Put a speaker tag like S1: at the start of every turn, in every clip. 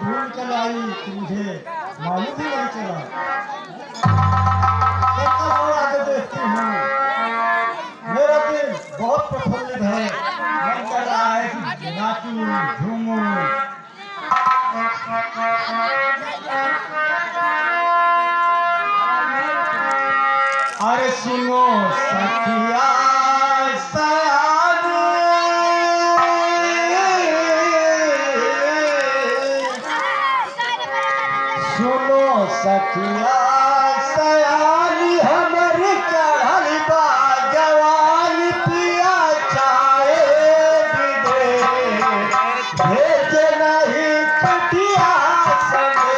S1: धूल चलाई कि मुझे मालूम ही नहीं चला। तब कल और आगे देखती हूँ, मेरा दिल बहुत प्रफुल्लित है, मन कर रहा है कि नाचूं झूमूं। अरे सुनो सखिया सयानी, सुनो सखिया सयानी, हमरी चढ़ल बा जवानी, पिया चाहे दे भेज नहीं कटिया सने।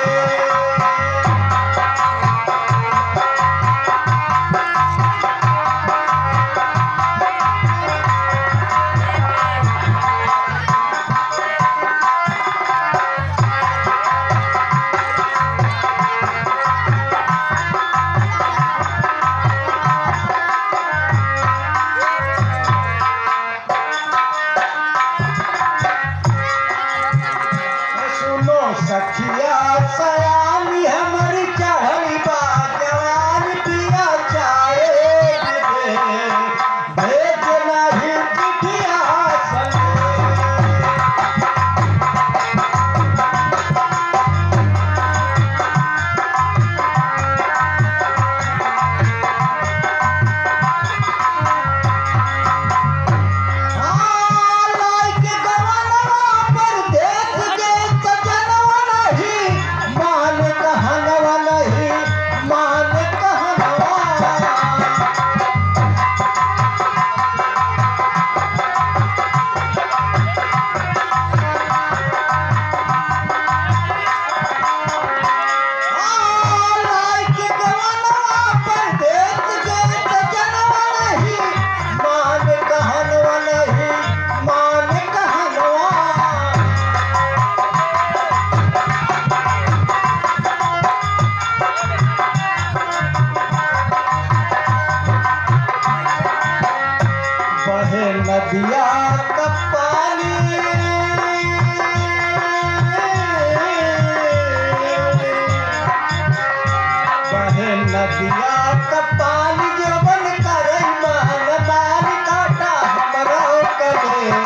S1: सखिया सयानी, हमरी चढ़ल बा जवानी, पिया चाहे भेज नहीं चिठिया सने। नदिया का पानी, बहे नदिया का पानी, जवन करे मान मान, काटा हमरो करे।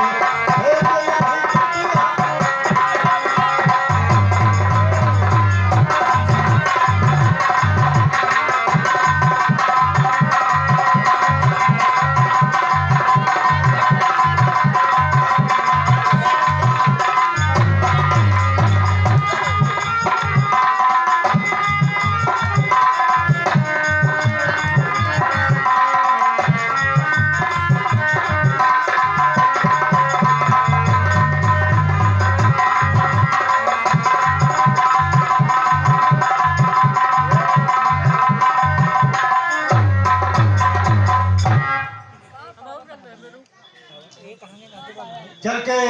S1: चल के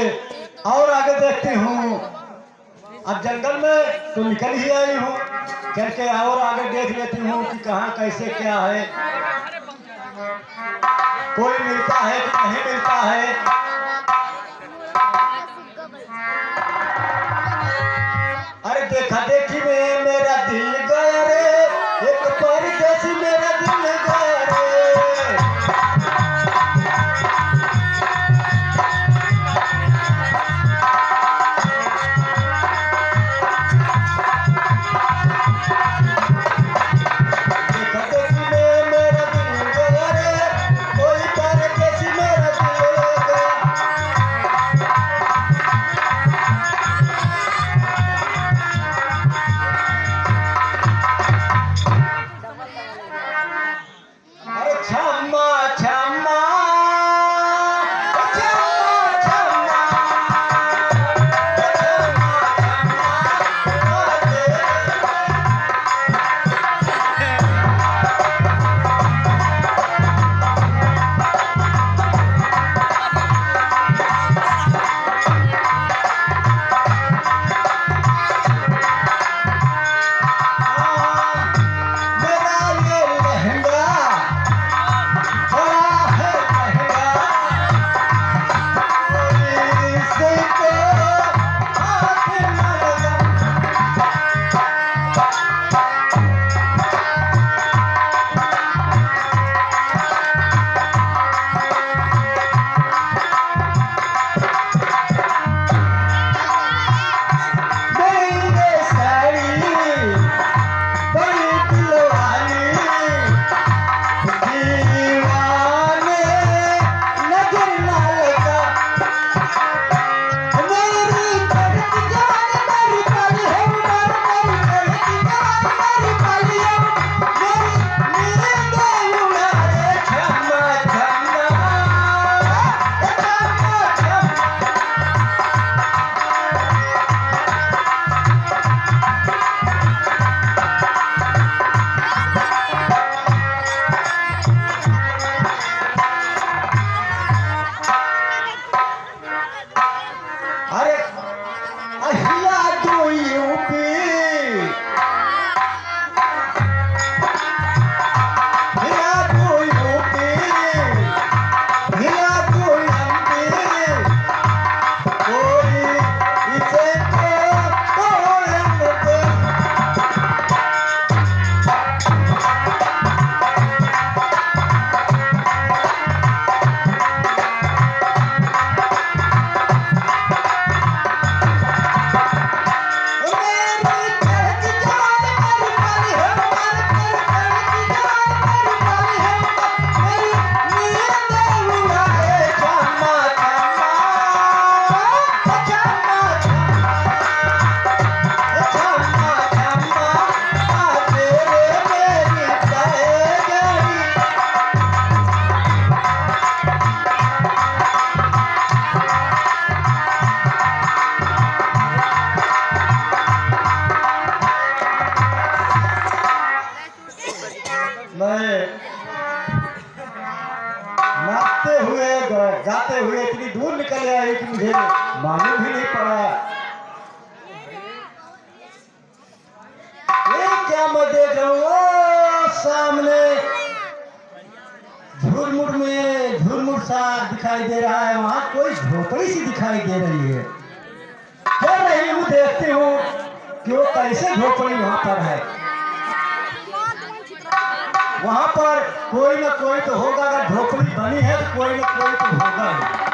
S1: और आगे देखती हूँ। अब जंगल में तो निकल ही आई हूँ, चल के और आगे देख लेती हूँ कि कहाँ कैसे क्या है, कोई मिलता है कि नहीं मिलता है। अरे देखा देखी में मेरा दिल गया रे, एक परदेसी मेरा दिल गया रे। मुझे मालूम ही नहीं पड़ा। ये क्या मैं देख रहा हूँ? ओ सामने झुरमुर सा दिखाई दे रहा है। वहाँ कोई झोपड़ी सी दिखाई दे रही है। चल रही हूँ, देखती हूँ कि वो कैसे झोपड़ी वहाँ पर है। वहाँ पर कोई ना कोई तो होगा। अगर झोपड़ी बनी है तो कोई ना कोई तो होगा ही।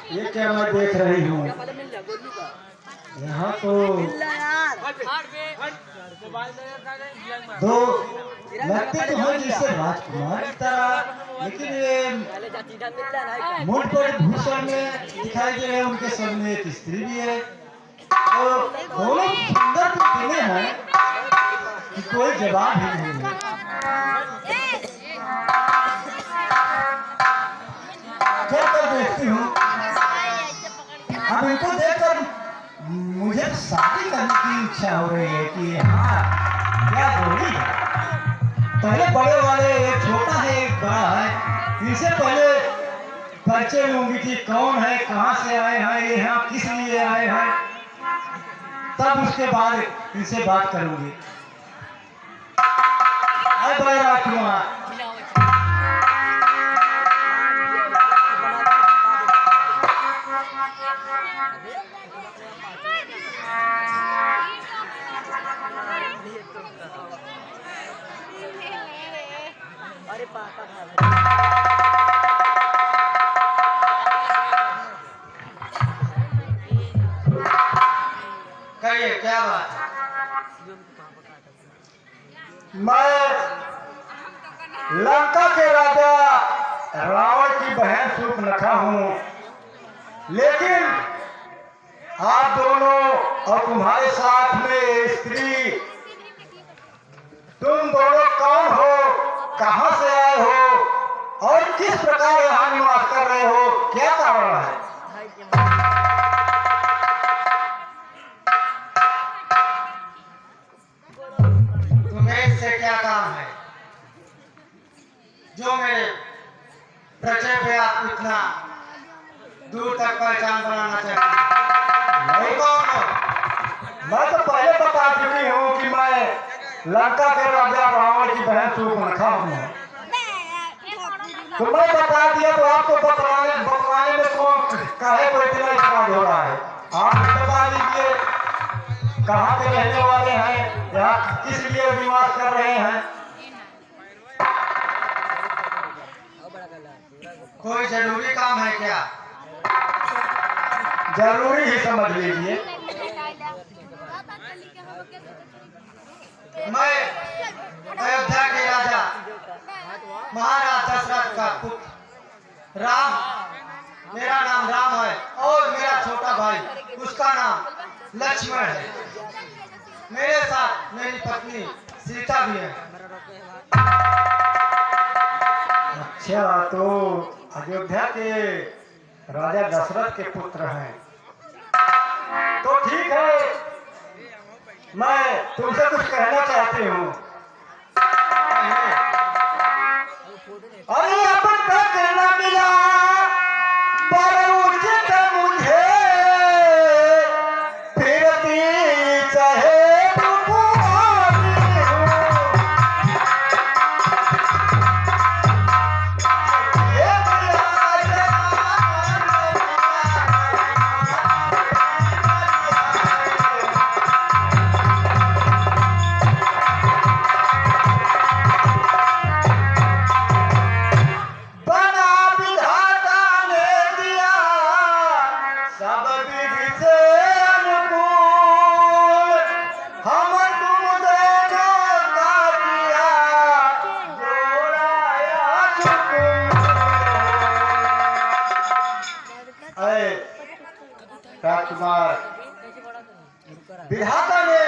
S1: ये क्या मैं देख रही हूँ? यहाँ तो दो लगते तो हैं जैसे राजकुमार की तरह, लेकिन ये मुंड पर भूषण में दिखाई दे रहे हैं। उनके सामने एक स्त्री भी है। तो दोनों सुंदर तो दिले हैं कि कोई जवाब ही नहीं है। चल कर देखती हूँ। अब इनको देखकर मुझे शादी करने की इच्छा हो रही है कि हाँ क्या जोड़ी है। पहले बड़े वाले, एक छोटा है एक बड़ा है। इनसे पहले परिचय लूंगी कि कौन है, कहाँ से आए हैं, ये यहाँ किस लिए आए हैं। तब उसके बाद इनसे बात करूंगी। बड़े राजकुमार,
S2: अरे पापा
S1: कहिए क्या बात? मैं लंका के राजा रावण की बहन शूर्पणखा हूँ, लेकिन आप दोनों और तुम्हारे साथ में स्त्री, तुम दोनों कौन हो, कहां से आए हो और किस प्रकार यहाँ निवास कर रहे हो? क्या कारण है? तुम्हें इससे क्या काम है जो मेरे परिचय पे आप इतना दूर तक पहचान बनाना चाहते हैं? नहीं, कौन हो? मैं तो पहले बता चुकी हूँ कि मैं लंका के राजा रावण की बहन शूर्पणखा हूँ। तो मैं बता दिया तो आपको बतलाने में कौन काहे को इतना इतराज हो रहा है? आप बता दीजिए कहाँ के रहने वाले हैं, यहाँ किस लिए निवास कर रहे हैं? कोई जरूरी काम है क्या? जरूरी ही समझ लीजिए। मैं अयोध्या के राजा महाराज दशरथ का पुत्र राम, मेरा नाम राम है और मेरा छोटा भाई उसका नाम लक्ष्मण है। मेरे साथ मेरी पत्नी सीता भी है। अच्छा, तो अयोध्या के राजा दशरथ के पुत्र हैं। तो ठीक है, मैं तुमसे कुछ कहना चाहती हूँ। अरे अब तक न मिला पर उचित मुझे, फिरती चाहे राजकुमार, विधाता ने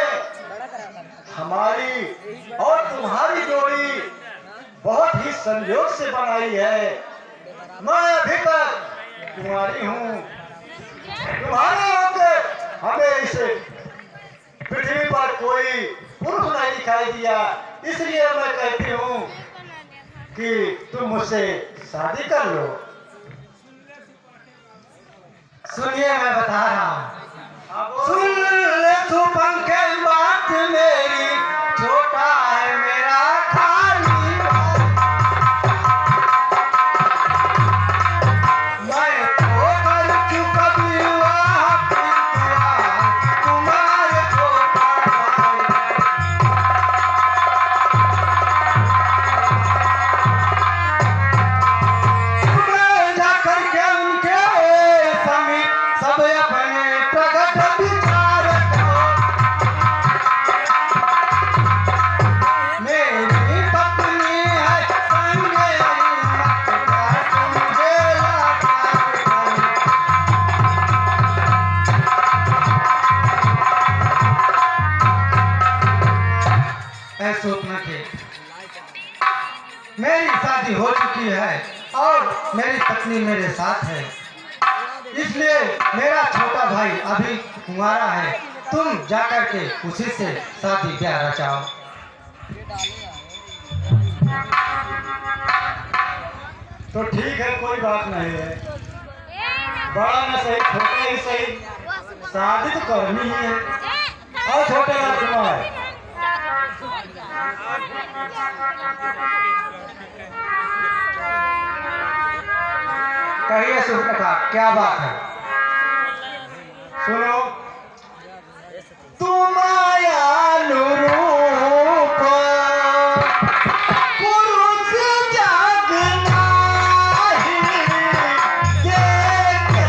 S1: हमारी और तुम्हारी जोड़ी संयोग से बनाई है। मैं अभी तक कुंवारी हूँ। तुम्हारे होकर हमें इस पृथ्वी पर कोई पुरुष नहीं दिखाई दिया, इसलिए मैं कहती हूँ कि तुम मुझसे शादी कर लो। सुनिए, मैं बता रहा हूँ। सुन ले तू पंखे बात मेरी, छोटा है मेरा खाली मैं तो कर चुका विवाह प्रीतिया, तुम्हारे छोटा भाई जाकर के उनके समीप सब अपने प्रगट विचार करो। मेरी पत्नी है संग मत जा तुझे लाचार करो। ऐ स्वप्न के मेरी शादी हो चुकी है और मेरी पत्नी मेरे साथ है, इसलिए मेरा छोटा भाई अभी कुंवारा है। तुम जाकर के उसी से शादी ब्याह रचाओ। तो ठीक है, कोई बात नहीं है। बड़ा न सही, छोटे ही सही, शादी तो करनी ही है। और छोटे राजकुमार, कहिए सुनता क्या बात है? सुनो, तुम अनुरूप पुरुष जग नाही, देखे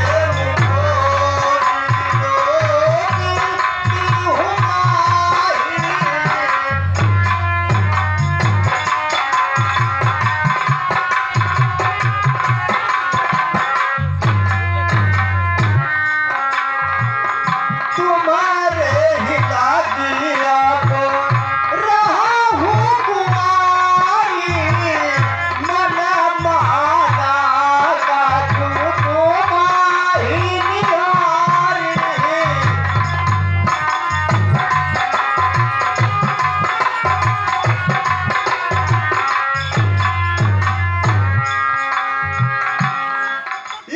S1: तुम्हारे ही लागिया को रहा हूँ कुंवारी, मन माना का तुम्हारी निहारी।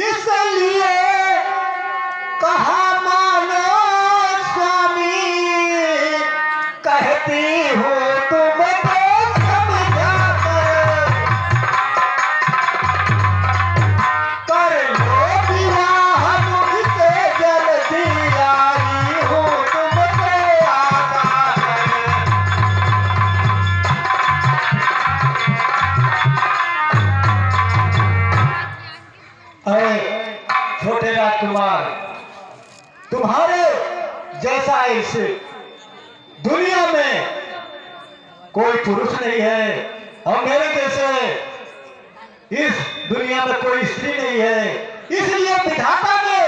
S1: इसलिए कहा मानो स्वामी, कहती हूँ तुमको समझा कर लो विवाह, मुझसे जल्दी आई हूँ तुमसे आगाह कर। अरे छोटे राजकुमार, तुम्हारे जैसा इस दुनिया में कोई पुरुष नहीं है और मेरे जैसे इस दुनिया में कोई स्त्री नहीं है, इसलिए विधाता ने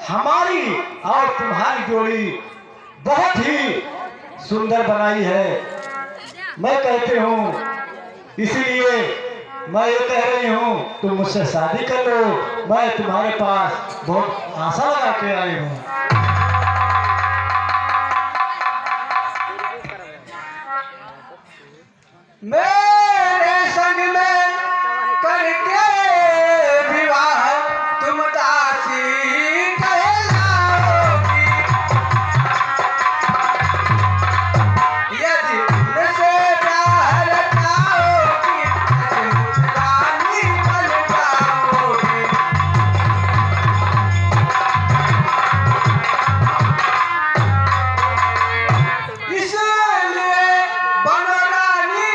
S1: हमारी और तुम्हारी जोड़ी बहुत ही सुंदर बनाई है। मैं कहती हूँ, इसलिए मैं ये कह रही हूँ तुम मुझसे शादी कर लो। मैं तुम्हारे पास बहुत आशा लगा के आई हूँ। मेरे संग में करके विवाह तुम दासी कहलाओगी, यदि उनसे प्यार रचाओगी रानी बन जाओगी। इसलिए बनो रानी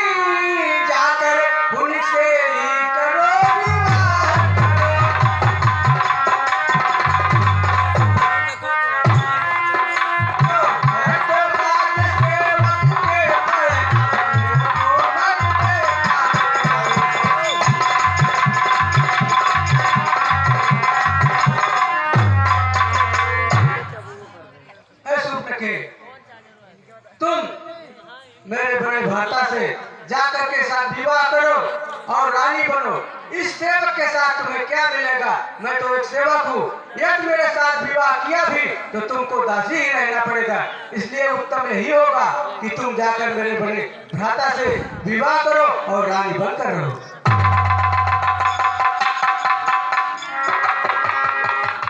S3: लो। इस सेवक के साथ तुम्हें क्या मिलेगा? मैं तो एक सेवक हूँ। यदि मेरे साथ विवाह किया भी तो तुमको दासी ही रहना पड़ेगा। इसलिए उत्तम यही होगा कि तुम जाकर मेरे बड़े भ्राता से विवाह करो और रानी बनकर रहो।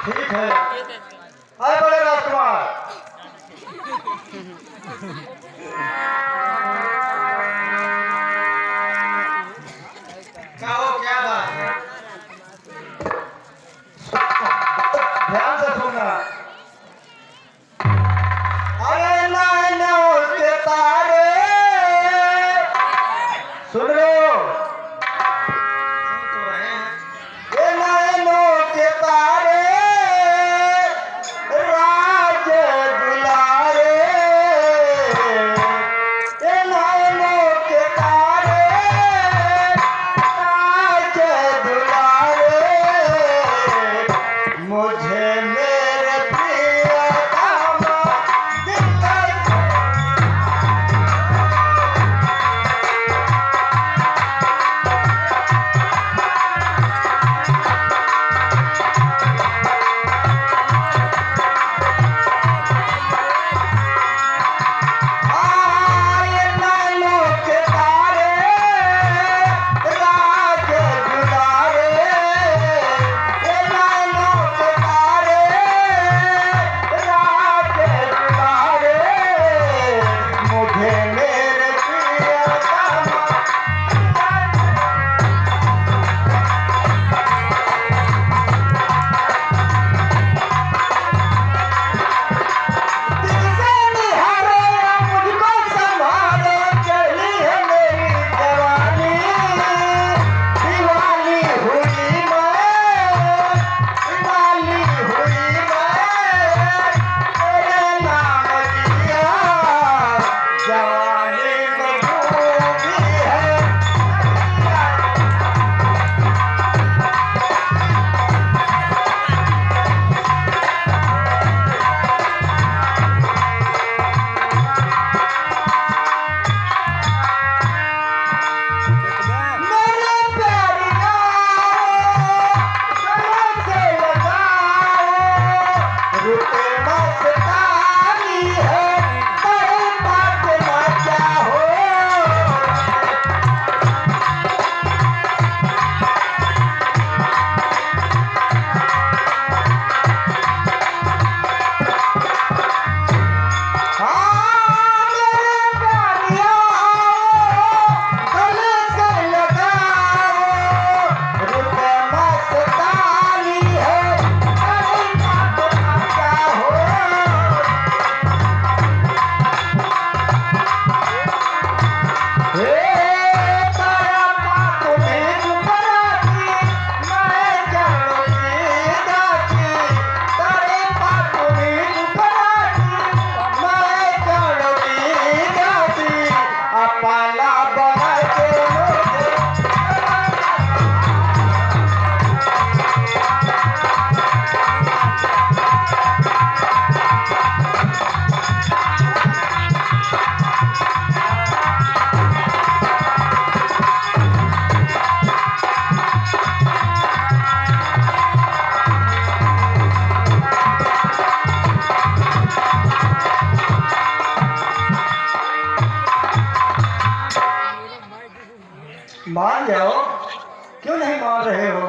S1: ठीक है। आए बड़े राजकुमार।
S3: कहो क्या बात है?
S1: ध्यान से सुनना। अरे नैनों के तारे सुन लो। ये नैनों के तारे राज दुलारे, ये नैनों के तारे राज दुलारे, मुझे मेरे प्रिय दामा दिखाई। आए नैनों के तारे राज दुलारे, ये नैनों के तारे राज दुलारे, मुझे मेरे प्रिय दामा। दिल से निहारो मुझको संभालो, चली है मेरी जवानी, दीवानी हुई मैं, दीवानी हुई मैं, तेरे नाम लिया जवानी में डूबी है। मेरे प्यारिया गले से लगाओ, रुपए मस्तानी है, तेरे बात ना चाहो। हाँ मेरे प्यारिया गले से लगाओ, रुपए मस्तानी है, तेरे बात ना चाहो। हे तारा बात बीच पराती, मैं जानू की दाती, तारे बात बीच पराती, मैं जानू की दाती, अपाला बना के मुझे। मान जाओ, क्यों नहीं मान रहे हो?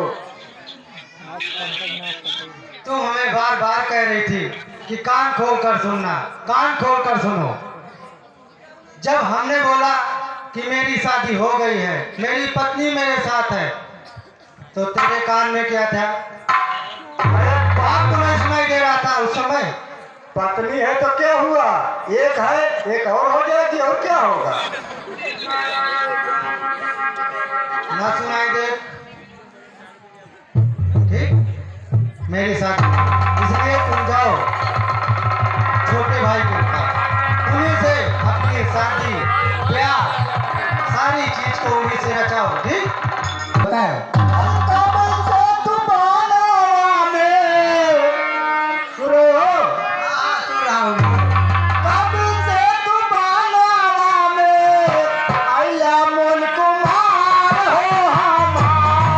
S3: तुम हमें बार बार कह रही थी कि कान खोल कर सुनना, कान खोल कर सुनो। जब हमने बोला कि मेरी शादी हो गई है, मेरी पत्नी मेरे साथ है, तो तेरे कान में क्या था?
S1: अरे
S3: बात तुम्हें सुनाई दे रहा था उस समय।
S1: पत्नी है तो क्या हुआ? एक है, एक और हो जाएगी, और क्या होगा?
S3: ना सुनाई दे, ठीक? मेरे साथ इसलिए तुम जाओ छोटे भाई के पास, उन्हीं से अपनी शादी प्यार सारी चीज को उन्हीं से रचाओ, ठीक? बताओ।
S1: कब से तुम्हारा में सुनो,
S3: सुन रहा हूँ।
S1: कब से तुम्हारा में आया मन कुमार हो हमारा।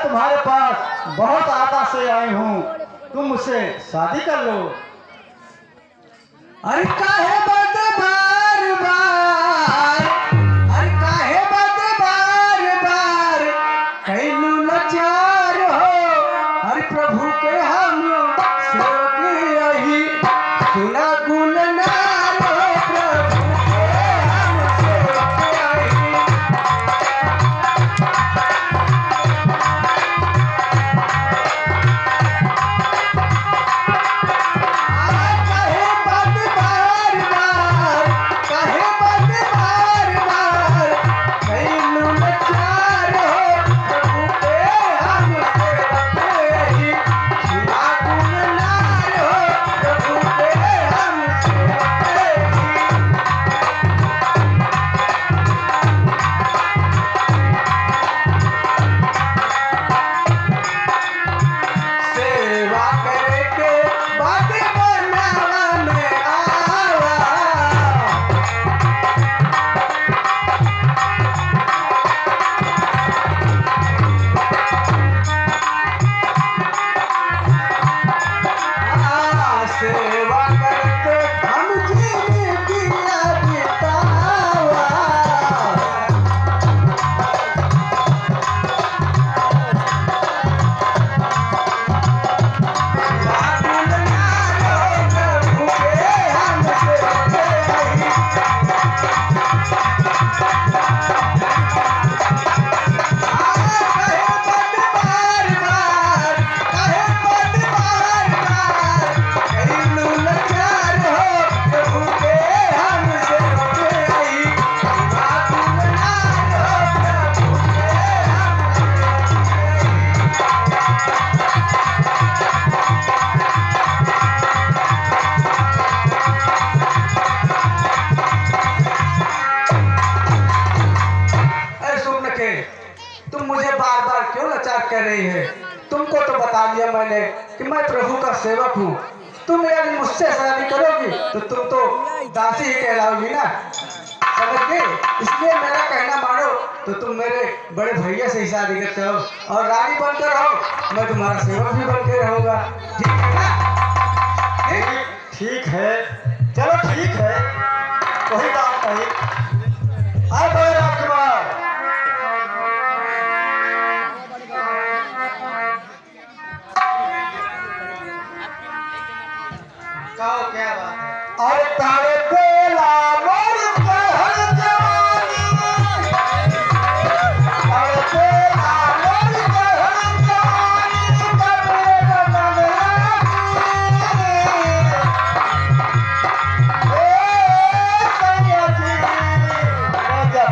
S1: तुम्हारे पास बहुत आशा से आई हूँ, तुम मुझसे शादी कर लो।
S3: अरे काहे बात बार बार, अरे काहे बात बार बार, कैलू लाचार हो। अरे प्रभु के हम सेवक यही सुना गुण नार हो। प्रभु के हम सेवक यही। काहे बात बार बार, काहे बात बार बार, कैलू लाचार हो। प्रभु के हम सेवक यही सुना गुण नार हो। प्रभु के हम सेवक यही। सेवा करे के बाद बनावा में आवा। सेवा करके हम जिंदगी बितावा। तुम मुझे बार बार क्यों लाचार कर रही है? तुमको तो बता दिया मैंने कि मैं प्रभु का सेवक हूँ। तुम यदि मुझसे शादी करोगी तो तुम तो दासी ही कहलाओगी ना, समझ गए? इसलिए मेरा कहना मानो तो तुम मेरे बड़े भैया से ही शादी करते हो और रानी बनकर रहो, मैं तुम्हारा सेवक भी बन के रहूँगा। ठीक है ना? ठीक?
S1: ठीक है, चलो ठीक है, कोई बात नहीं। अब राजकुमार, कहो क्या बात है? अरे तारे बेला मोर कहर जवानी, तारे बेला मोर कहर जवानी, कबे बदन लागी। ए सैयदी, जब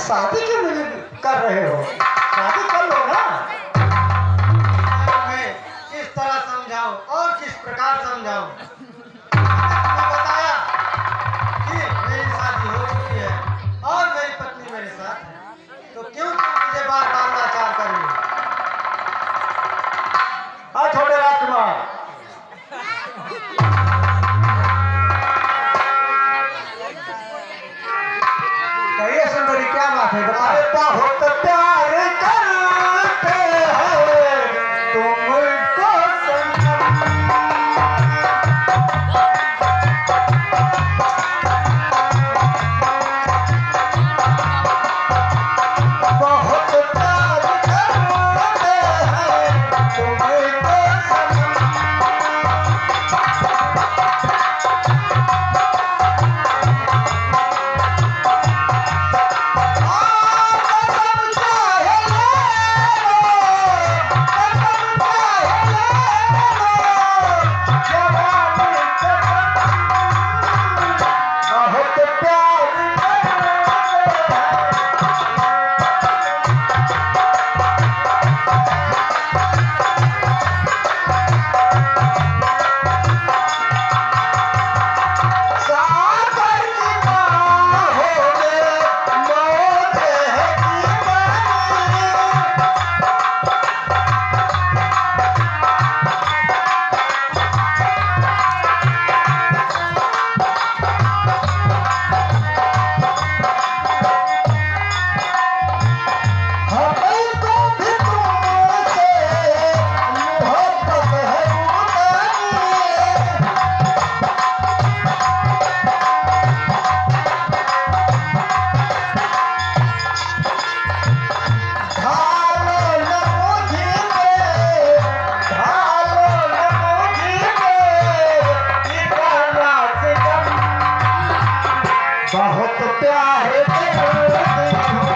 S1: शादी क्यों नहीं कर रहे हो? शादी कर लो ना।
S4: मैं किस तरह समझाऊं और किस प्रकार समझाऊं? आपने बताया कि मेरी शादी हो चुकी है और मेरी पत्नी मेरे साथ है, तो क्यों तुम मुझे बार बार लाचार कर रही हो?
S1: हाँ छोटे राजकुमार,
S3: कहिए सुंदरी, क्या बात है, बताओ।
S1: अरे बहुत प्यार करते हैं तुमको बहुत प्यार करते हैं तुमको बहुत प्यार सागर की बाहों में मौत है दीवानी। हमको भी तुमसे मोहब्बत है उतनी। ढालो न मुझे, ढालो न मुझे, निकाला सितम। बहुत प्यार करती हूँ।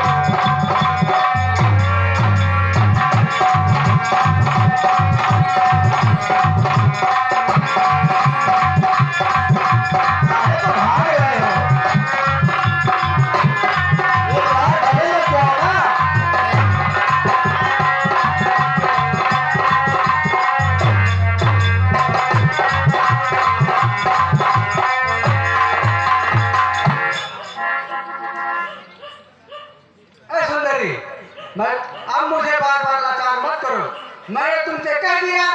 S1: अरे तो भाग रहे हो, ये बात अरे लग जाओ ना।
S3: ए सुंदरी, मैं अब मुझे बार बार लाचार मत करो। मैंने तुमसे कह दिया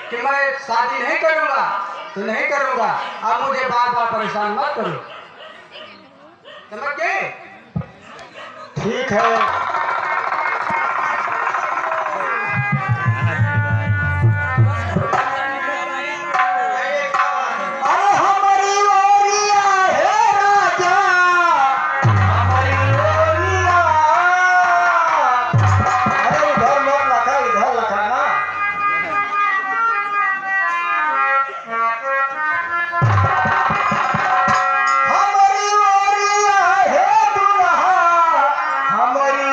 S3: कि मैं शादी नहीं करूंगा तो नहीं करूंगा। अब मुझे बार बार परेशान मत करो, समझ गए?
S1: ठीक है। अरे हमारी ओरिया है राजा, हमारी ओरिया। अरे इधर मत लगा, इधर लगाना। हमारी ओरिया है दुल्हा, हमारी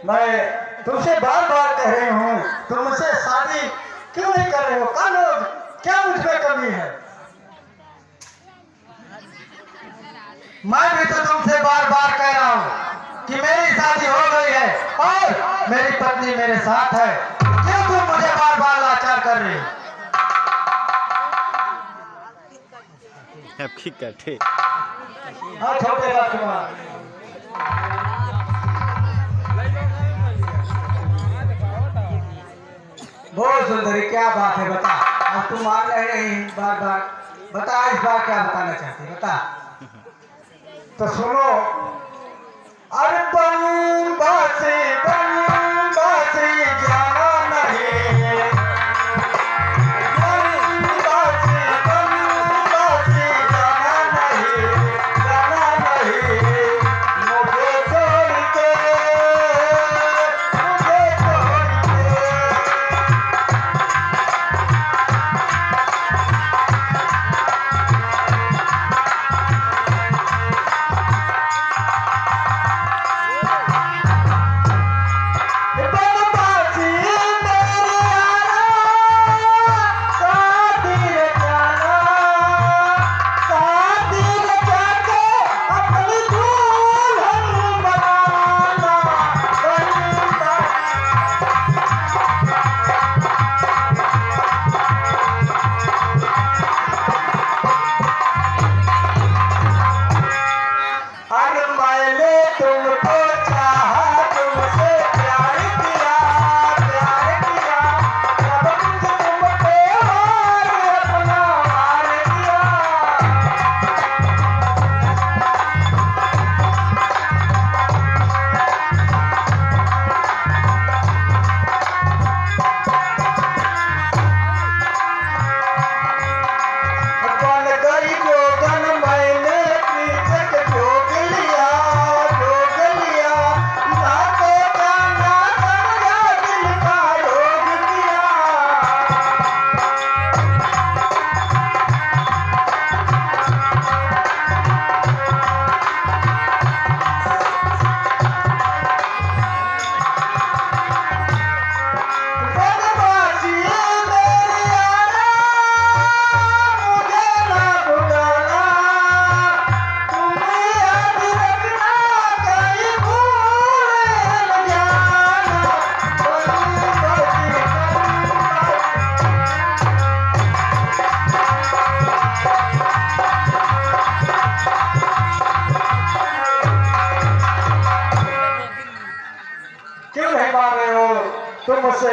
S4: मैं तुमसे बार बार कह रही हूँ, तुम मुझसे शादी क्यों नहीं कर रहे हो? कानो, क्या मुझमें कमी है? मैं भी तो तुमसे बार बार कह रहा हूँ कि मेरी शादी हो गई है और मेरी पत्नी मेरे साथ है। क्यों तुम मुझे बार बार लाचार कर रही हो?
S5: आपकी कटे
S4: हाँ, छोटे राजकुमार,
S3: बहुत सुंदरी, क्या बात है, बता। अब तुम मान रहे नहीं बार बार, बता इस बार क्या बताना चाहती है, बता।
S4: तो सुनो। अरे बनवासी जाना नहीं, बनवासी जाना नहीं, मुझे छोड़ के, मुझे छोड़ के। बनवासी मेरे यारा, शादी रे जाना, शादी रे जाके अपनी दुल्हन बनाना। अरे मैंने तुमको चाहा, तुमसे प्यार किया, सब कुछ तुम पे और अपना हार किया। बन गई जोगन, मैंने पीछे के जोग लिया, ना तो जाना समझा, दिल का रोग किया। बनवासी मेरे यारा, मुझे ना भुलाना, तुम याद रखना, कहीं भूल न जाना। बनवासी, क्यों नहीं मान रहे हो? तुम मुझसे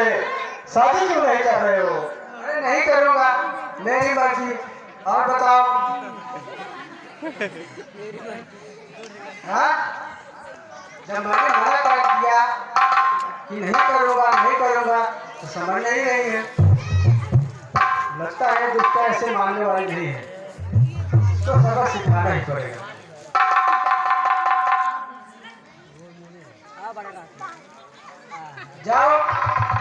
S4: शादी क्यों नहीं कर रहे हो?
S3: अरे नहीं करूँगा, मेरी मर्जी। और बताओ। हाँ, जब मैंने मना कर दिया कि नहीं करूँगा, तो समझ नहीं रही है। लगता है दुष्टा ऐसे मानने वाली नहीं है, तो सबक सिखाना ही पड़ेगा। जाओ,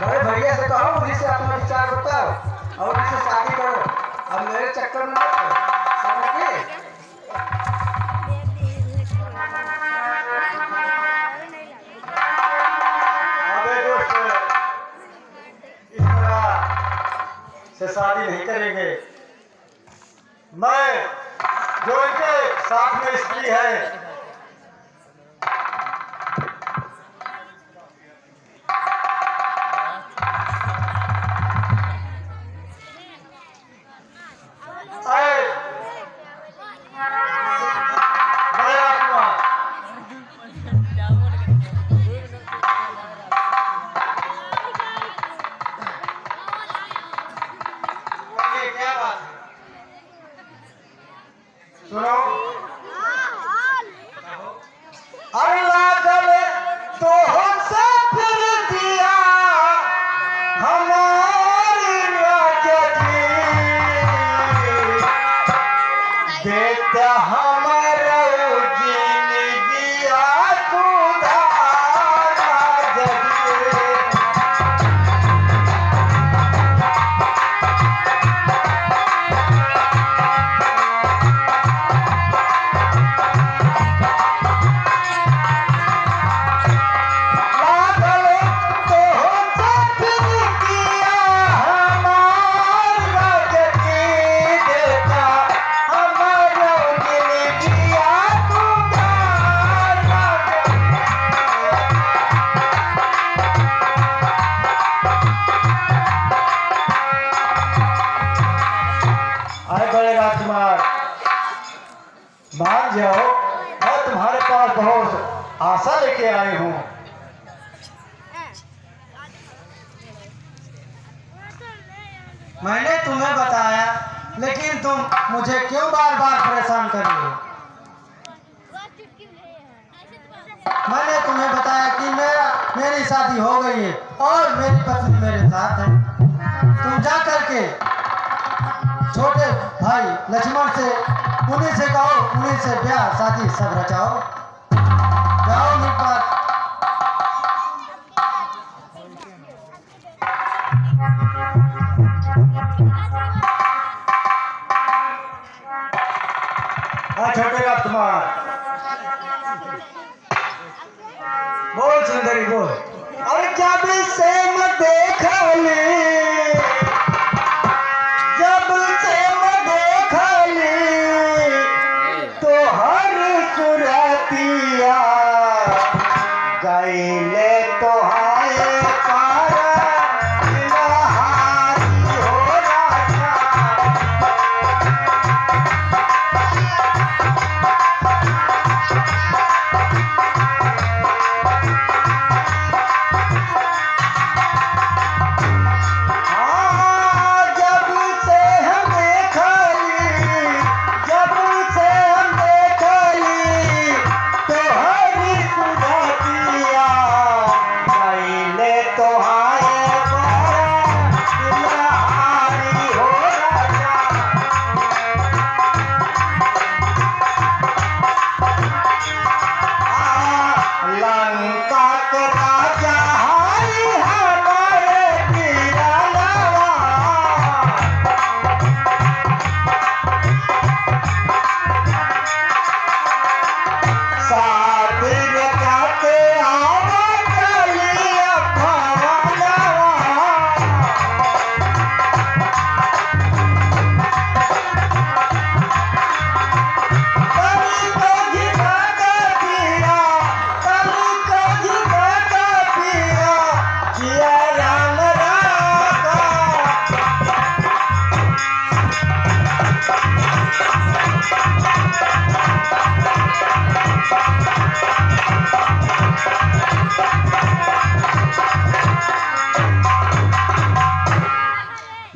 S3: बड़े भैया से कहो, उन्हीं से अपना विचार बताओ और उनसे शादी करो। अब मेरे चक्कर में मत पड़ो, समझ गए?
S4: अबे दोस्त, इस तरह से शादी नहीं करेंगे। मैं जो इनके साथ में स्त्री है, सुनो। मैंने तुम्हें बताया, लेकिन तुम मुझे क्यों बार बार परेशान कर रही हो? मैंने तुम्हें बताया कि मेरी शादी हो गई है और मेरी पत्नी मेरे साथ है। तुम जा करके छोटे भाई लक्ष्मण से, उन्हीं से कहो, उन्हीं से ब्याह शादी सब रचाओ। जाओ मेरे पास।
S3: छोटे राजकुमार, बोल सुंदरी बोल।
S1: और जब से मैं देखली, जब से मैं देखली तो हर सुरतिया गईले तो हाय पारा हारी हो राजा।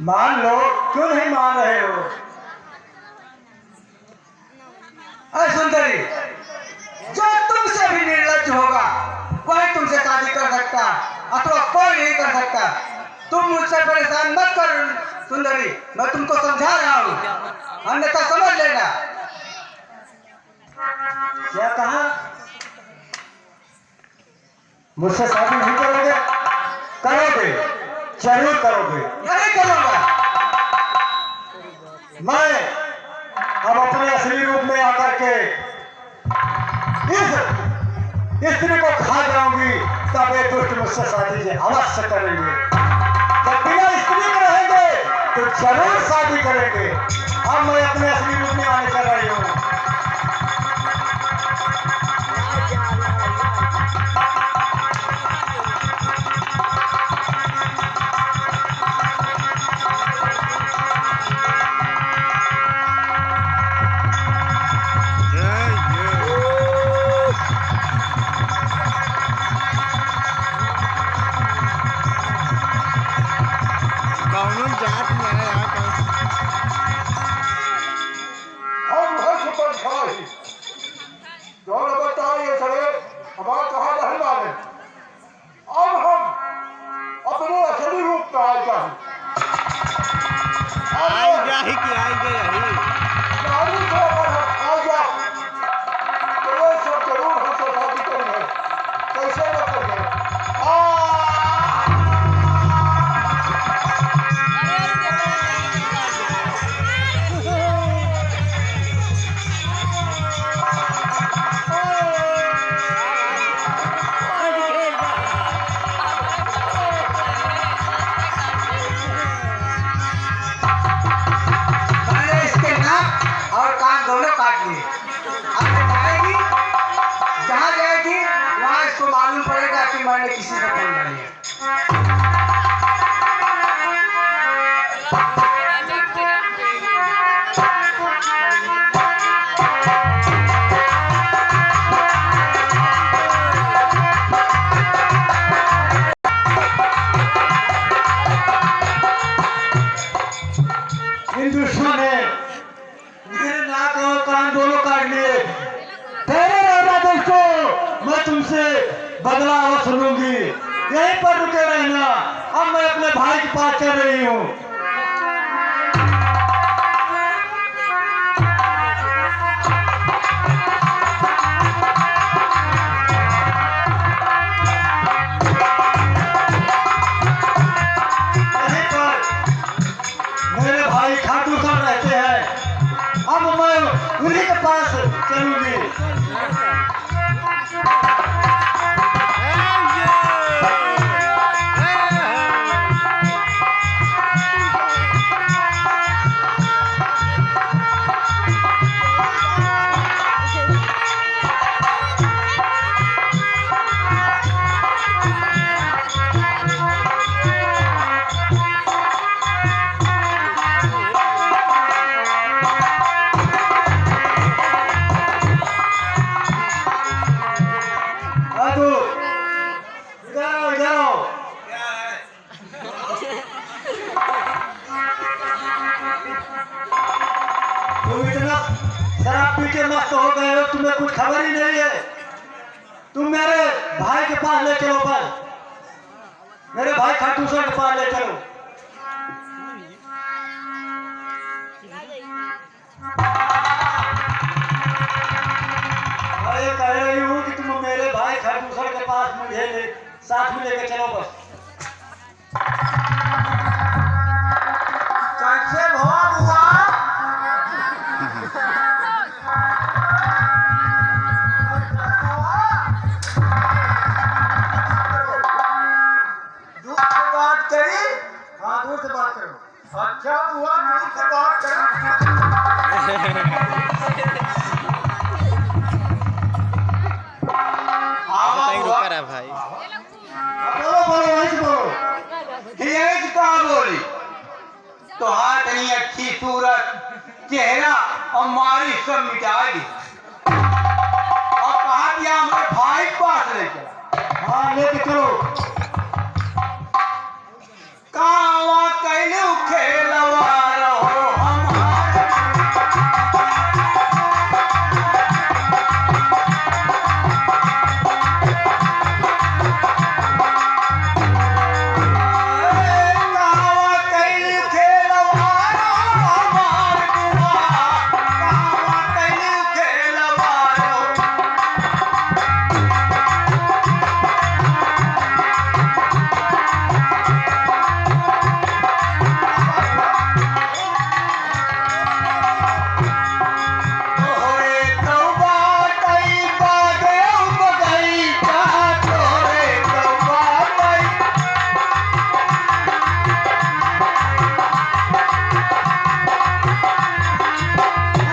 S1: मान लो, क्यों नहीं मान रहे हो?
S3: अरे सुंदरी, जो तुमसे भी निर्लज्ज होगा वही तुमसे शादी कर सकता, अथवा कोई नहीं कर सकता। तुम मुझसे परेशान मत कर सुंदरी, मैं तुमको समझा रहा हूँ, अन्यथा समझ लेना।
S1: क्या कहा? मुझसे शादी नहीं करोगे? करोगे, जरूर करोगे।
S3: नहीं करूंगा।
S1: मैं अब अपने असली रूप में आकर के इस स्त्री को खा जाऊंगी, तब ये दुष्ट मुझसे शादी से अवश्य करेंगे। जब बिना स्त्री के रहेंगे तो जरूर शादी करेंगे। अब मैं अपने असली रूप में आने कर रही हूँ।
S3: दोनों काट लिए। अब जाएगी, जहाँ जाएगी वहाँ इसको मालूम पड़ेगा कि मैंने किसी से फोन कर लिया।
S1: बदला अवश्य लूंगी। यहीं पर रुके रहना, अब मैं अपने भाई के पास चल रही हूँ। यहीं पर मेरे भाई खाटू श्याम रहते हैं, अब मैं उन्हीं के पास चलूंगी। खाटू, इधर आओ, इधर आओ। तुम इतना शराब पी के मस्त हो गए हो, तुम्हें कुछ खबर ही नहीं है। तुम मेरे भाई के पास ले चलो, पर मेरे भाई खाटू श्याम के पास ले चलो। अरे कह रही हूँ कि तुम मेरे भाई खाटू श्याम के पास मुझे साथ में लेके चलो बस।
S3: कैसे भोग हुआ? दूध से बात करी?
S4: हाँ, दूर से बात करो।
S3: अच्छा हुआ दूध से बात करी।
S2: कहीं रुका रहा भाई।
S1: बोलो बोलो, वहीं से बोलो।
S3: ये कहा बोली? तो हाथ नहीं अच्छी सूरत चेहरा और मारी सब मिटा दी और कहा दिया हमारे भाई के पास ले चला।
S1: हाँ, लेके चलो।
S3: कावा कैलू खेलवा रहो हमारे कावा कैलू खेलवा रहो हमारे बुआ, कावा कैलू खेलवा रहो। तोरे तौबा तई बागे उबगई का, तोरे तौबा तई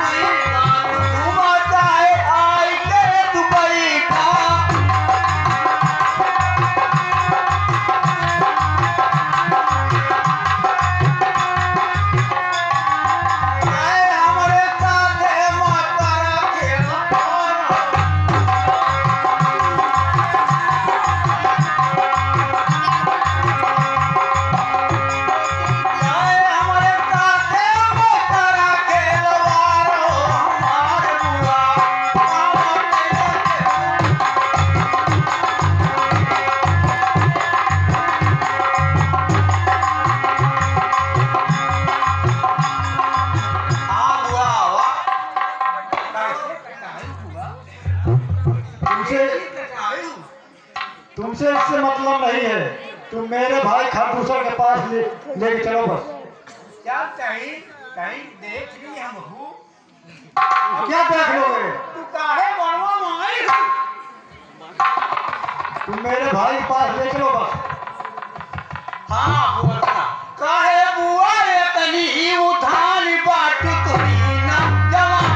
S3: आई नाम घुमा चाहे आई के दुबई का। आए हमरे साथे माता खेला पाना। आए हमरे साथे माता खेलवा रहो हमारे बुआ, कावा कैलू हुआ हुआ
S1: तुमसे तुमसे इससे मतलब नहीं है। तुम मेरे भाई खाटू श्याम के पास लेके चलो बस।
S3: क्या कहीं कहीं देख ली हम हूँ?
S1: क्या देख लोगे?
S3: तू काहे बनवा मांगी?
S1: तुम मेरे भाई के पास ले चलो बस।
S3: हाँ बोलना काहे बुआ ये तनी उठानी बाट तुरी ना जवान।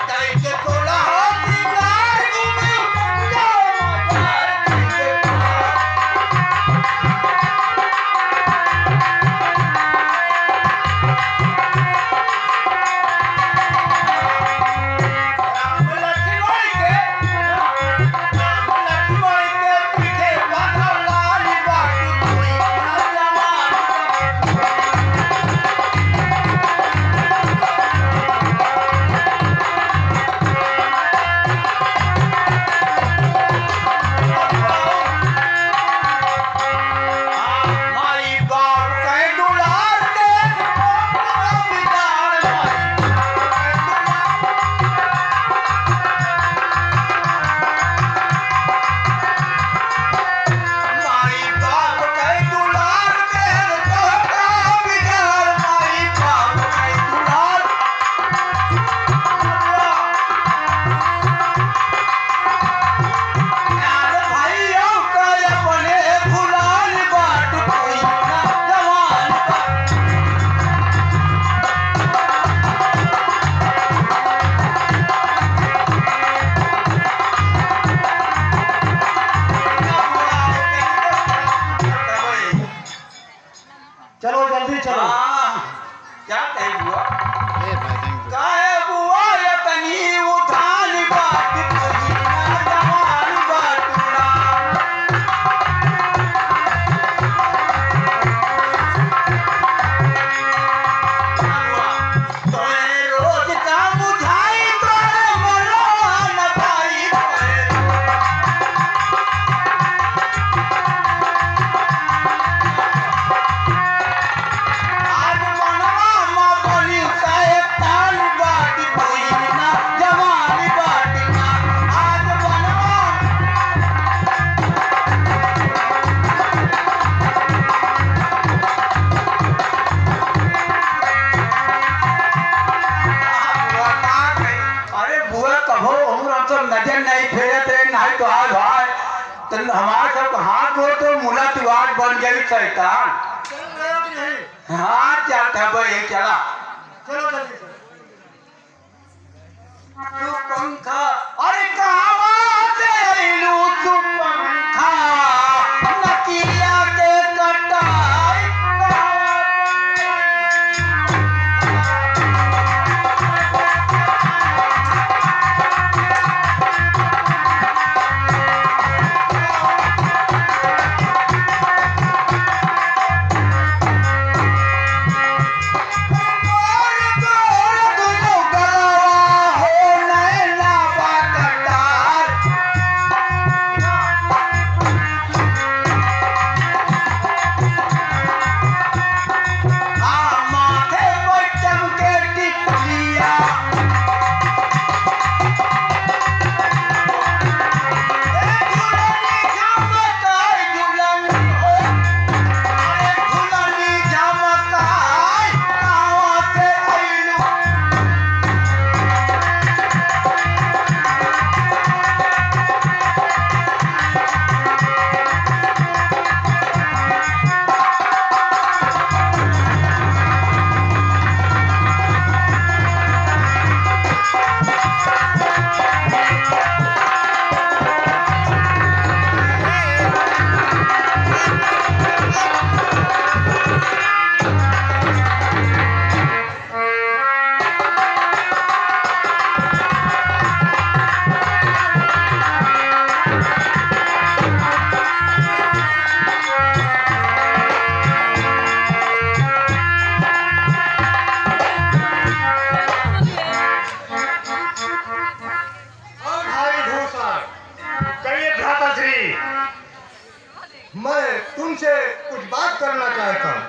S3: कैसे तोला सिंगार घूमे जाओ मार कैसे
S4: चलो जल्दी चलो।
S1: हाँ, क्या कहे बुआ? काहे बुआ ये तनी उठान बात कोई ना जवान बाटुरा। तोरे रोज का बुझाई तोरे मनोहन भाई तोरे। आज मनवा मा बनी साहेब तान बाटी कोई ना जवान बाटिना। आज मनवा बुआ का कही? अरे बुआ कहो हम तो नजर नहीं फेरत रहे नहीं तो आज भाई तो हमारे सब हाथ हो तो मुलाकात बन गई शैतान।
S4: चल रहे हो कि नहीं?
S1: हाँ चल था भाई चला।
S4: चलो जल्दी से।
S1: तू पंखा अरे कहाँ से आइलू तू पंखा नकिया के कटाई गोर गोर दुनु गलवा हो नैना बाकटार। आ माथे पर चमके टिकुलिया ए झुलनी झमकाई झुलनी हो अरे झुलनी झमकाई कहाँ से आइलू
S4: और भाई भूषण,
S5: कहिए भ्राता श्री।
S4: मैं तुमसे कुछ बात करना चाहता हूँ।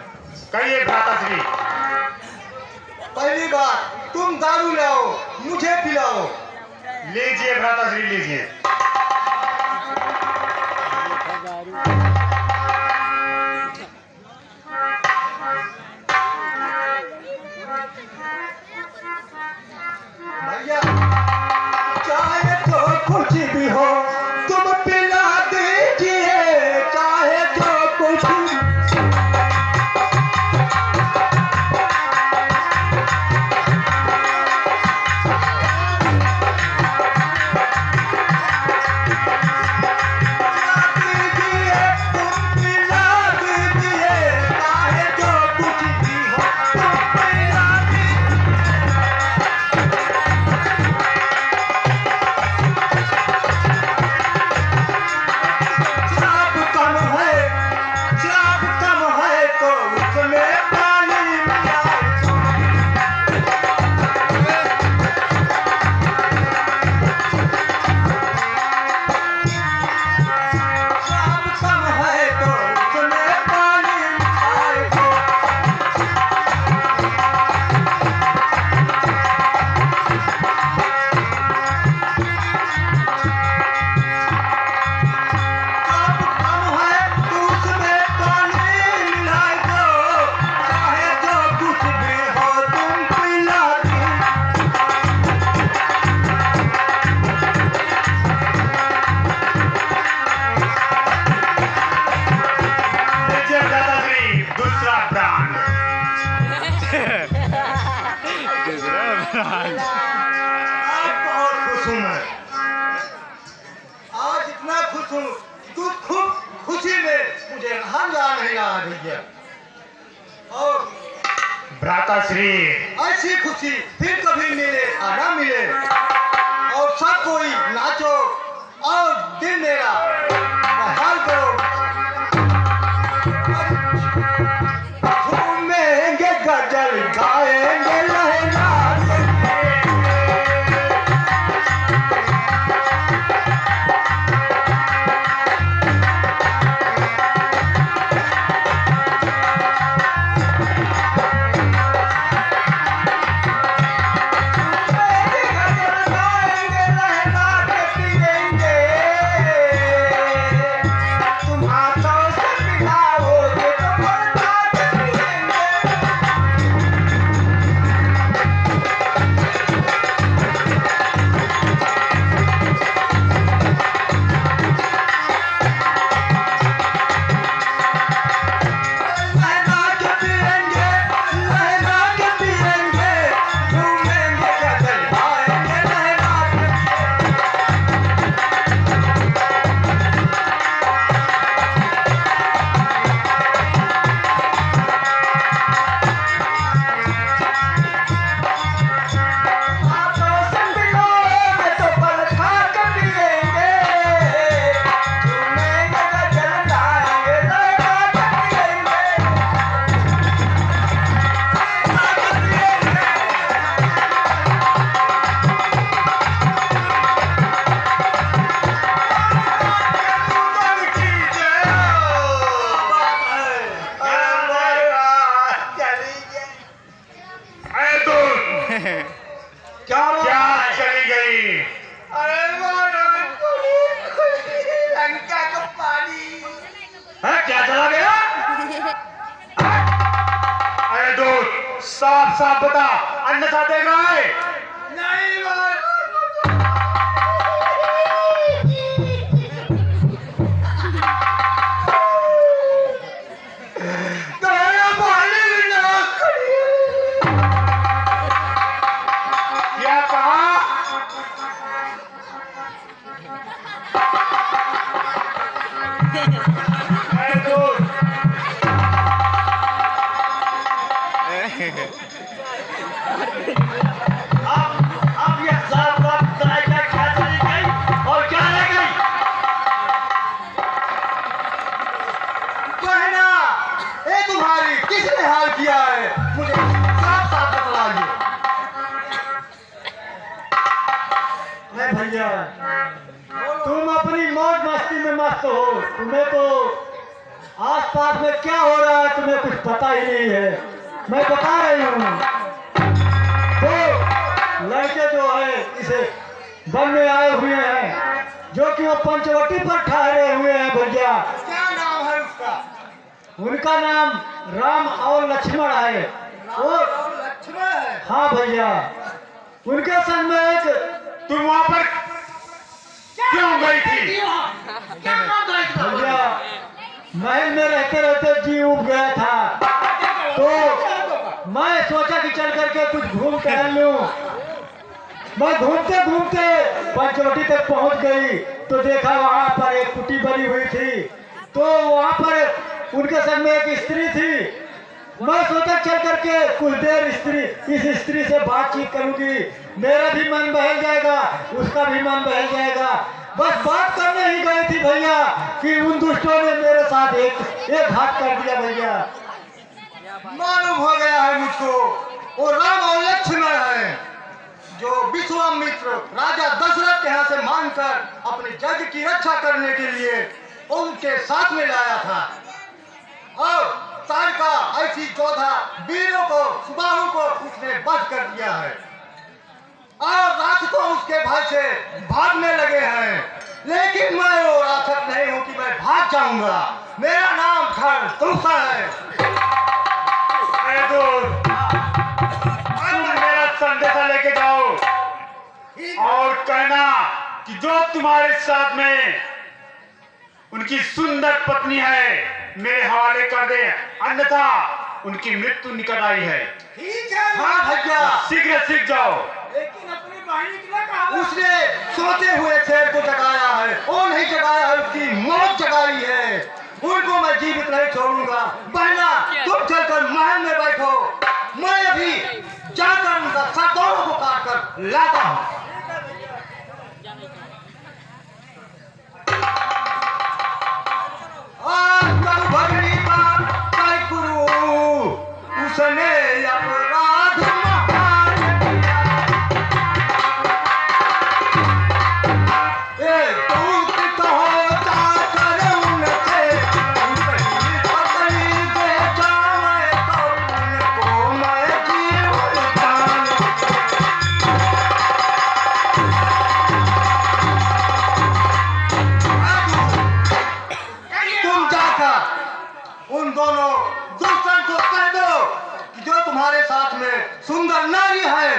S5: कहिए भ्राता श्री।
S4: पहली बात, तुम दारू लाओ, मुझे पिलाओ।
S5: लीजिए भ्राता श्री लीजिए।
S4: भैया, चाहे तो कुछ भी हो, तुम पिला दीजिए, चाहे जो कुछ भी। आज बहुत खुश हूँ मैं। आज इतना खुश हूँ कि तू खूब खुशी में मुझे हंगा नहीं आ रही है।
S5: भ्राताश्री
S4: ऐसी खुशी फिर कभी मिले या ना मिले। और सब कोई नाचो और दिल मेरा बहाल करो।
S3: झूमेंगे गजल गाएंगे लहरा
S5: क्या चली गई?
S3: लंका का पानी
S5: है क्या चला गया? अरे दूत साफ साफ बता, अन्यथा देख रहा है।
S3: नहीं
S5: क्या कहा? अरे दूत
S3: अब ये साफ साफ बताएगा क्या चली गई और क्या रह गई।
S4: कहना ये तुम्हारी किसने हाल किया है, मुझे साफ साफ बतलाइए। नहीं भैया, तुम अपनी मौज मस्ती में मस्त हो। तुम्हें तो आसपास में क्या हो रहा है तुम्हें कुछ पता ही नहीं है। मैं बता रही हूँ, तो लड़के जो है इसे वन में आए हुए हैं, जो कि वो पंचवटी पर ठहरे हुए हैं। भैया क्या नाम है उसका? उनका नाम राम और लक्ष्मण है। वो लक्ष्मण है? हाँ भैया, उनके संग में एक
S5: तुम वहां पर क्यों गई थी?
S4: भैया महल में रहते रहते जी उब गया था, तो मैं सोचा कि चल करके कुछ घूम टहल लूं। मैं घूमते घूमते पंचवटी तक पहुंच गई तो देखा वहां पर एक कुटी बनी हुई थी। तो वहां पर उनके संग में एक स्त्री थी। मैं सोचा चल करके कुछ देर इस स्त्री से बातचीत करूंगी, मेरा भी मन बहल जाएगा, उसका भी मन बहल जाएगा। बस बात करने ही गई थी भैया कि उन दुष्टों ने मेरे साथ एक हाथ कर दिया। भैया मालूम हो गया है मुझको, वो राम और लक्ष्मण है, जो विश्वामित्र राजा दशरथ के यहाँ से मांगकर अपने जग की रक्षा करने के लिए उनके साथ में लाया था। और तारका ऐसी योद्धा वीरों को सुबाहु को उसने वध कर दिया है और राक्षसों उसके भय से भागने लगे हैं। लेकिन मैं वो राक्षस नहीं हूँ कि मैं भाग जाऊंगा। मेरा नाम खरदूषण है।
S5: अरे दूत, तुम मेरा संदेशा लेके जाओ और कहना कि जो तुम्हारे साथ में उनकी सुंदर पत्नी है मेरे हवाले कर दे, अन्यथा उनकी मृत्यु निकट आई है।
S4: ठीक है हाँ भैया,
S5: शीघ्र सीख जाओ।
S4: लेकिन अपनी बहनी के लिए उसने सोते हुए शेर को जगाया है, वो नहीं जगाया है, उसकी मौत जगाई है। उनको मैं जीवित नहीं छोड़ूंगा। बहना तुम चलकर महल में बैठो, मैं जाकर उनका सर दोनों को काट कर लाता हूँ। भगनी बात गुरु उसने अपराध महान किया। दूत कहो जाकर उनसे उनकी पत्नी दे जाए तो उनको मैं जीवन दान। तुम जाकर उन दोनों दुष्टों को कह दो कि जो तुम्हारे साथ में सुंदर नारी है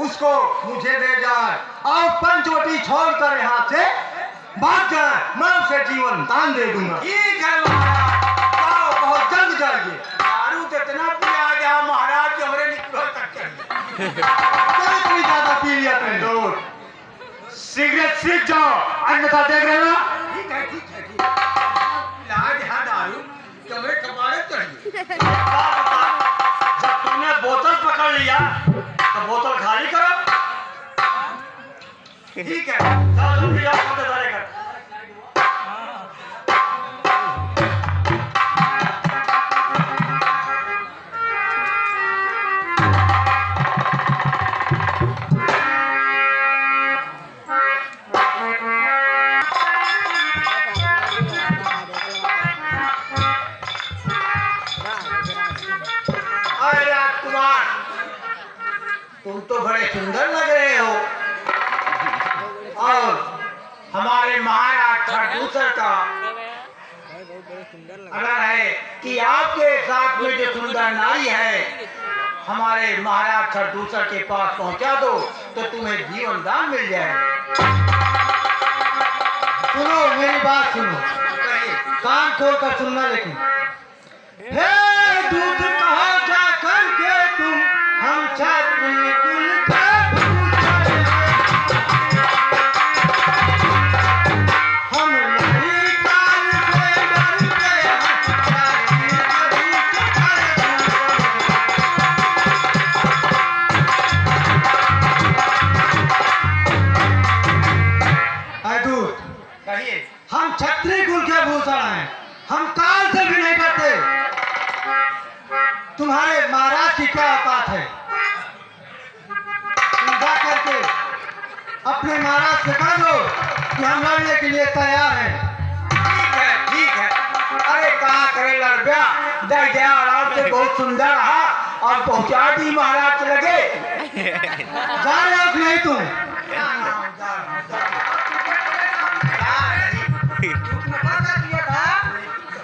S4: उसको मुझे दे जाए और पंचवटी छोड़कर यहाँ से भाग जाए, मैं उसे जीवन दान दे दूंगा।
S3: ठीक है महाराज।
S4: आओ, बहुत जल्द जाइए।
S3: दारू तो इतना पिया गया महाराज कि हमरे निकल तक चाहिए।
S4: इतनी ज्यादा पी लिया तुमने।
S5: दूर सिगरेट सीख जाओ, अन्यथा देख रहे हो ना?
S3: ठीक है ठीक है ठीक है। लाज है दारू तुम्हें कपाड़े चाहिए।
S5: जब तुमने बोतल पकड़ लिया तो बोतल खाली करो।
S3: ठीक है।
S5: जाओ जल्दी जाओ, बोतल खाली करो।
S3: अरे राजकुमार तुम तो बड़े सुंदर लग रहे हो और हमारे महाराज खरदूसर का अगर है कि आपके साथ में जो सुंदर नारी है हमारे महाराज खरदूसर के पास पहुंचा दो तो तुम्हें जीवन दान मिल जाएगा।
S4: सुनो मेरी बात सुनो, कान खोल कर सुनना। लेकिन हे दूध कहाँ जा करके तुम हम छात्री कुल के भूखे हम नहीं काल से डरते हैं छात्री दूध।
S3: कहिए।
S4: हम छत्री कुल के भूषण हैं, हम काल से भी नहीं डरते। तुम्हारे महाराज की क्या औकात है? तुम जा करके अपने महाराज से कह दो कि हम लड़ने के लिए तैयार हैं।
S3: ठीक है ठीक है। अरे कहा करे लड़बिया दर गया आराम से बहुत सुंदर रहा और पहुंचा दी महाराज के लगे।
S4: जा रहे हो कि नहीं तुम?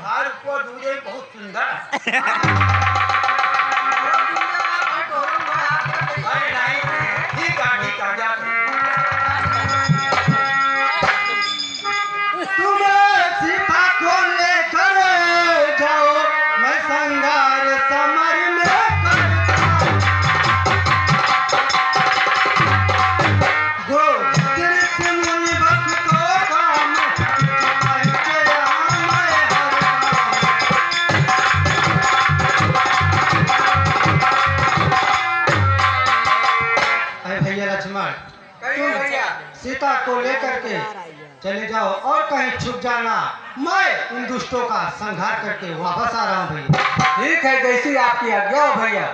S3: घर को दूजे बहुत सुंदर। अरे नहीं ठीक है जा।
S4: तुम सीता को लेकर जाओ, मैं संगार समर में गो तीर्थ मुनि भक्तों का भैया लक्ष्मण,
S3: कहिए भैया।
S4: सीता को लेकर के चले जाओ और कहीं छुप जाना। मैं उन दुष्टों का संहार करके वापस आ रहा हूँ भैया।
S3: ठीक है जैसी आपकी आज्ञा हो भैया।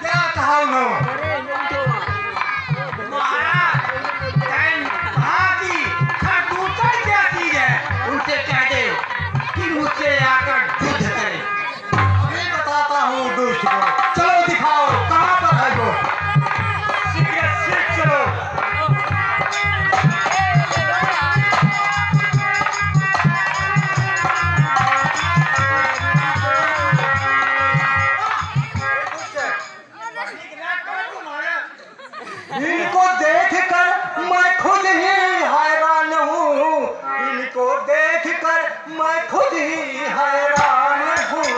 S4: क्या कहा उन्होंने?
S3: महाराज कहाँ की खरदूसर के ही हैरान हूँ।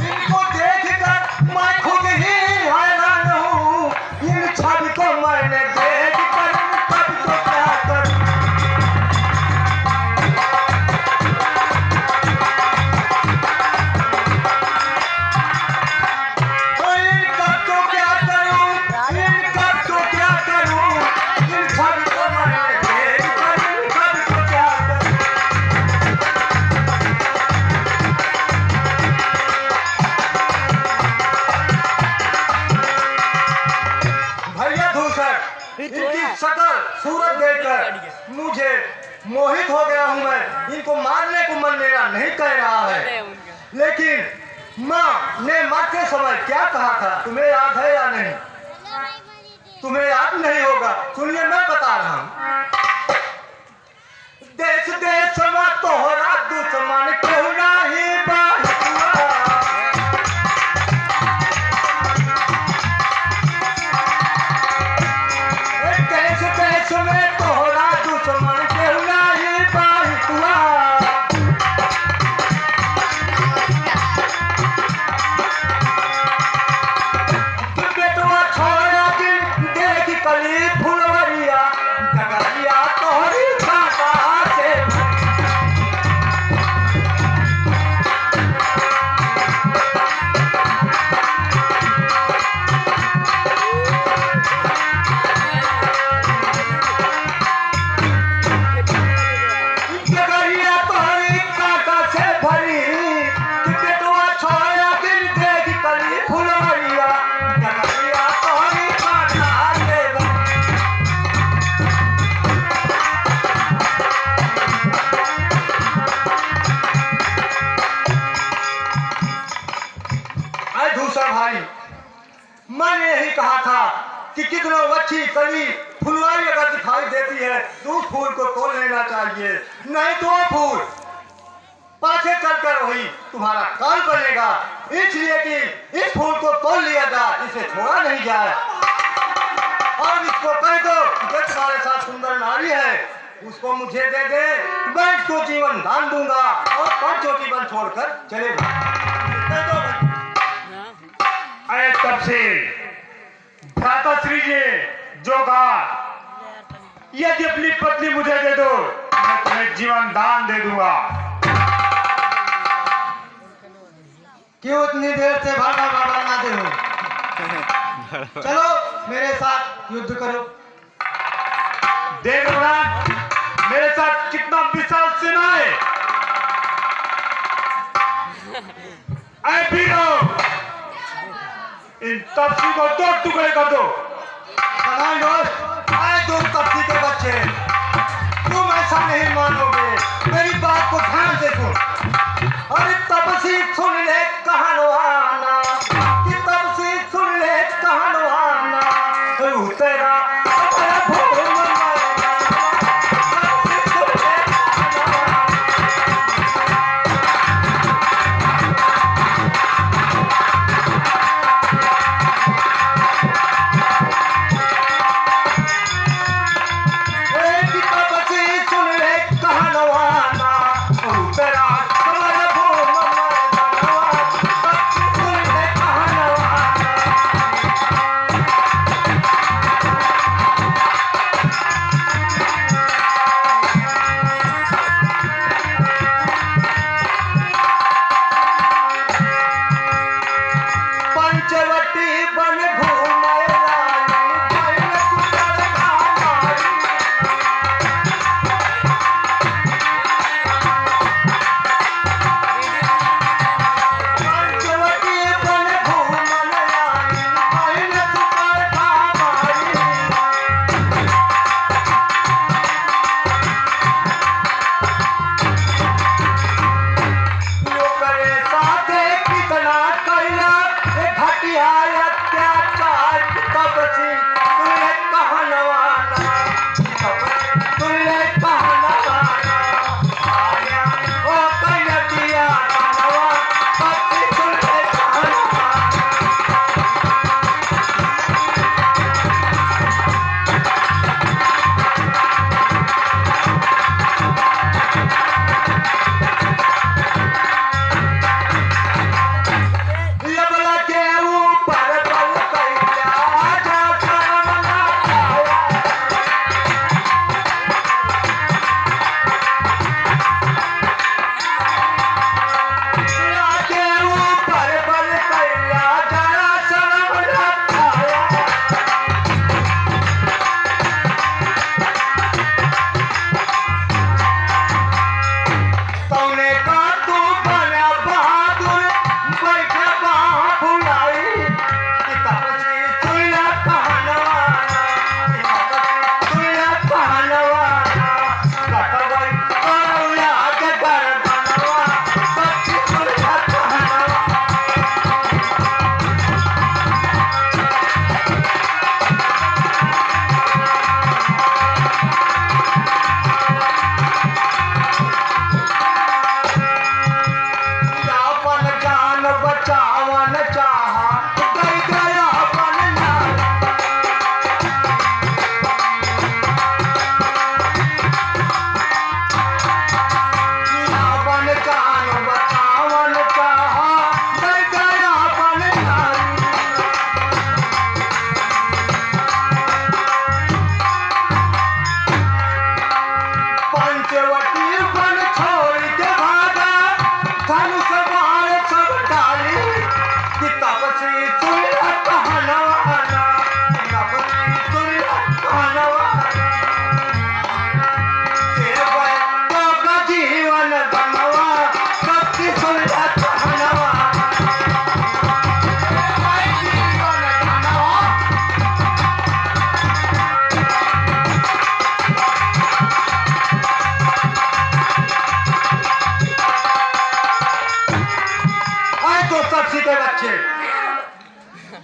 S3: इनको देखकर मैं खुद ही हैरान हूँ। इन छवि को मैंने देखकर तब तो क्या करूँ। इनका तो क्या करूँ, इनका तो क्या करूँ। इन छवि को मैंने देखकर तब तो क्या करूँ। भैया धूसर इनकी शक्ल सूरत देखकर मुझे मोहित हो गया हूँ। मैं इनको मारने को मन मेरा नहीं कह रहा है, लेकिन माँ ने मरते समय क्या कहा था तुम्हें याद है या नहीं? तुम्हें याद नहीं होगा, सुनिए मैं बता रहा हूँ। देश देश में तोहरा दुश्मन क्यों नहीं बाहुआ। देश देश में तोहरा दुश्मन क्यों नहीं बाहुआ। बेटवा छोड़ा दिन देख कली फुलवरिया डगरिया तोहरी छाता से। डगरिया तोहरी कांटा से भरी। बेटवा छोड़ा दिन देख कली फुलवरिया डगरिया तोहरी कांटा से भरी। अरे दूसरा भाई, मैंने यही कहा था कि कितनों अच्छी कली फुलवारी अगर दिखाई देती है तो उस फूल को तोड़ लेना चाहिए, नहीं तो वो फूल पाछे चलकर वही तुम्हारा काल बनेगा। इसलिए कि इस फूल को तोड़ लिया जाए, इसे छोड़ा नहीं जाए। और इसको कह दो कि जो तुम्हारे साथ सुंदर नारी है उसको मुझे दे दे, मैं इसको जीवन दान दूंगा और पांचों जीवन छोड़कर चलेगा। कह दो भाई।
S5: अरे तब से भ्राता श्री जी जो कहा, यदि अपनी पत्नी मुझे दे दो मैं तुम्हें जीवन दान दे दूंगा।
S4: क्यों इतनी देर से भागा भागा ना दे? चलो मेरे साथ युद्ध करो।
S5: देख रघुनाथ, मेरे साथ कितना विशाल सेना है। अरे वीरों, इन तपसी को दो टुकड़े कर दो।
S3: सलाम दोस्त, आए दो तपसी के बच्चे, तुम ऐसा नहीं मानोगे, मेरी बात को ध्यान से सुन। अरे तपसी सुन ले कहानवाना, कि तपसी सुन ले कहानवाना, तू तेरा अपना भूल मरेगा, तपसी सुन ले कहानवाना। कि तपसी सुन ले कहानवाना, तू तेरा अपना भूल मरेगा, तपसी सुन ले कहानवाना। पंचवटी बन घूमे रानी, बैल कुतर खानारी। पंचवटी बन घूमे रानी, बैल कुतर खानारी। यो करे साथे कितना कैला घटिया अत्याचार। तपसी तुले कहनवाना, तुले कहनवाना, आया ओ कैलतिया कहनवा, तपसी तुले कहनवाना। बचावन चाहा गई गया अपन नारी रावण कान बचावन चाहा गई गया अपन नारी पंचवटी वन छोड़ के भागा धनुष बाण सब डाली कि तपसी तुल्य कहनवाना तपसी तुल्य कहनवाना देव तो का जीवन धनवा भक्ति तुल्य कहनवाना जीवन धनवा आए तो सब सीधे बच्चे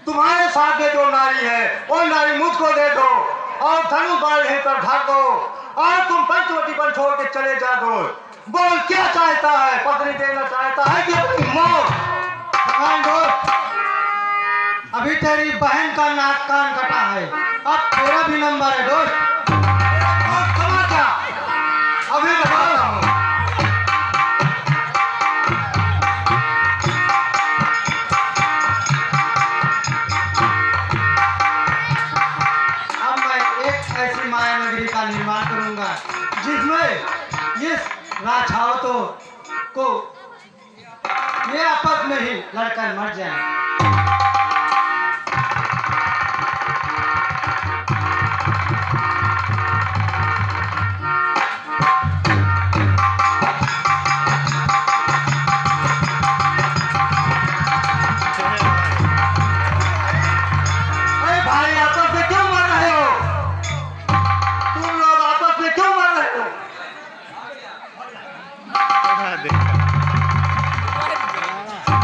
S3: तुम्हारे साथ में जो नारी है वो नारी मुझको दे दो और धनु बाण यहीं पर ढाक दो और तुम पंचवटी पर छोड़ के चले जा दो। बोल क्या चाहता है? पत्नी देना चाहता है कि अपनी मौत?
S4: दोस्त, अभी तेरी बहन का नाक कान कटा है, अब तेरा भी नंबर है दोस्त।
S3: और समझ जा, अभी बता रहा हूँ।
S4: अब मैं एक ऐसी माया नगरी का निर्माण करूंगा जिसमें इस राजहावतों को ये आपस में ही लड़कर मर जाए।
S3: अरे भाई आपस में क्यों मर रहे हो? तुम लोग आपस में क्यों मर रहे हो?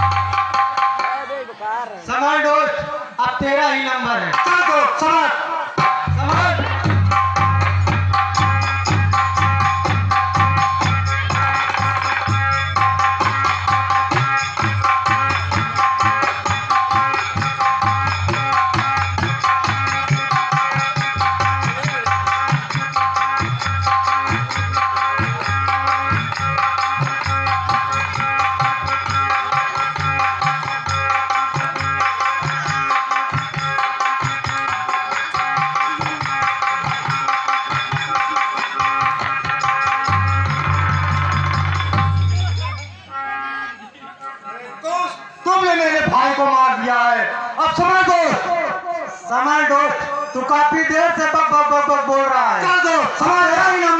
S2: अरे बेकार है।
S4: समझ दोस्त, अब तेरा ही नंबर है।
S3: चल दो, समझ।
S4: समझ।
S3: तुमने मेरे भाई को मार दिया है। अब समझ दो,
S4: समझ दोस्त, तू काफी देर से बक बक बक बक बोल रहा है।
S3: चल दो, समझ।
S4: तेरा ही नंबर